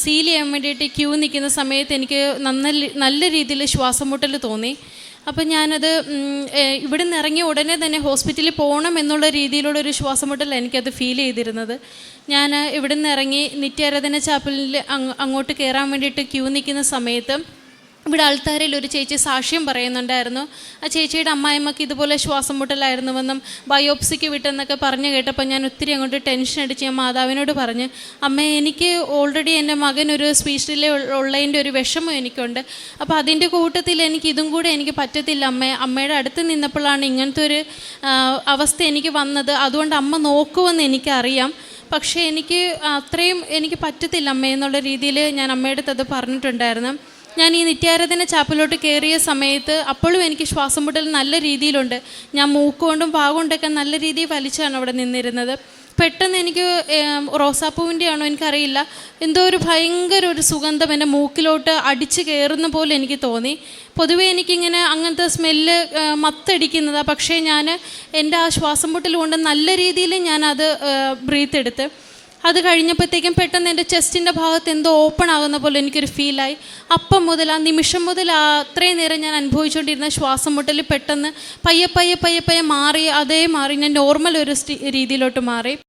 Seal ചെയ്യാൻ വേണ്ടിയിട്ട് Q നിൽക്കുന്ന സമയത്ത് എനിക്ക് നല്ല രീതിയിൽ ശ്വാസം മുട്ടൽ തോന്നി. അപ്പം ഞാനത് ഇവിടെ നിന്ന് ഇറങ്ങിയ ഉടനെ തന്നെ ഹോസ്പിറ്റലിൽ പോകണം എന്നുള്ള രീതിയിലുള്ളൊരു ശ്വാസം മുട്ടൽ എനിക്കത് ഫീൽ ചെയ്തിരുന്നത്. ഞാൻ ഇവിടെ നിന്ന് ഇറങ്ങി നിത്യാരാധന ചാപ്പലിൽ അങ്ങോട്ട് കയറാൻ വേണ്ടിയിട്ട് ക്യൂ നിൽക്കുന്ന സമയത്ത് ഇവിടെ ആൾക്കാരിൽ ഒരു ചേച്ചി സാക്ഷ്യം പറയുന്നുണ്ടായിരുന്നു. ആ ചേച്ചിയുടെ അമ്മായിമ്മക്ക് ഇതുപോലെ ശ്വാസം മുട്ടലായിരുന്നുവെന്നും ബയോപ്സിക്ക് വിട്ടെന്നൊക്കെ പറഞ്ഞു കേട്ടപ്പോൾ ഞാൻ ഒത്തിരി അങ്ങോട്ട് ടെൻഷൻ അടിച്ച് ഞാൻ മാതാവിനോട് പറഞ്ഞ്, അമ്മേ എനിക്ക് ഓൾറെഡി എൻ്റെ മകൻ ഒരു സ്പീച്ച് ഡിലേ ഉള്ളതിൻ്റെ ഒരു വിഷമം എനിക്കുണ്ട്. അപ്പോൾ അതിൻ്റെ കൂട്ടത്തിൽ എനിക്ക് ഇതും കൂടെ എനിക്ക് പറ്റത്തില്ല അമ്മേ. അമ്മയുടെ അടുത്ത് നിന്നപ്പോഴാണ് ഇങ്ങനത്തെ ഒരു അവസ്ഥ എനിക്ക് വന്നത്. അതുകൊണ്ട് അമ്മ നോക്കുമെന്ന് എനിക്കറിയാം, പക്ഷേ എനിക്ക് പറ്റത്തില്ല അമ്മേ എന്നുള്ള രീതിയിൽ ഞാൻ അമ്മയുടെ അടുത്ത് അത് പറഞ്ഞിട്ടുണ്ടായിരുന്നു. ഞാൻ ഈ നിത്യാരാധന ചാപ്പലിലോട്ട് കയറിയ സമയത്ത് അപ്പോഴും എനിക്ക് ശ്വാസം മുട്ടൽ നല്ല രീതിയിലുണ്ട്. ഞാൻ മൂക്കുകൊണ്ടും പാകൊണ്ടൊക്കെ നല്ല രീതിയിൽ വലിച്ചാണ് അവിടെ നിന്നിരുന്നത്. പെട്ടെന്ന് എനിക്ക് റോസാപ്പൂവിൻ്റെ ആണോ എനിക്കറിയില്ല, എന്തോ ഒരു ഭയങ്കര ഒരു സുഗന്ധം എൻ്റെ മൂക്കിലോട്ട് അടിച്ച് കയറുന്ന പോലെ എനിക്ക് തോന്നി. പൊതുവേ എനിക്കിങ്ങനെ അങ്ങനത്തെ സ്മെല്ല് മത്തടിക്കുന്നതാണ്. പക്ഷേ ഞാൻ എൻ്റെ ആ ശ്വാസം മുട്ടൽ കൊണ്ട് നല്ല രീതിയിൽ ഞാനത് ബ്രീത്ത് എടുത്ത് അത് കഴിഞ്ഞപ്പോഴത്തേക്കും പെട്ടെന്ന് എൻ്റെ ചെസ്റ്റിൻ്റെ ഭാഗത്ത് എന്തോ ഓപ്പൺ ആകുന്ന പോലെ എനിക്കൊരു ഫീലായി. അപ്പം മുതൽ ആ നിമിഷം മുതൽ അത്രയും നേരം ഞാൻ അനുഭവിച്ചുകൊണ്ടിരുന്ന ശ്വാസം മുട്ടൽ പെട്ടെന്ന് പയ്യെ മാറി ഞാൻ നോർമൽ ഒരു രീതിയിലോട്ട് മാറി.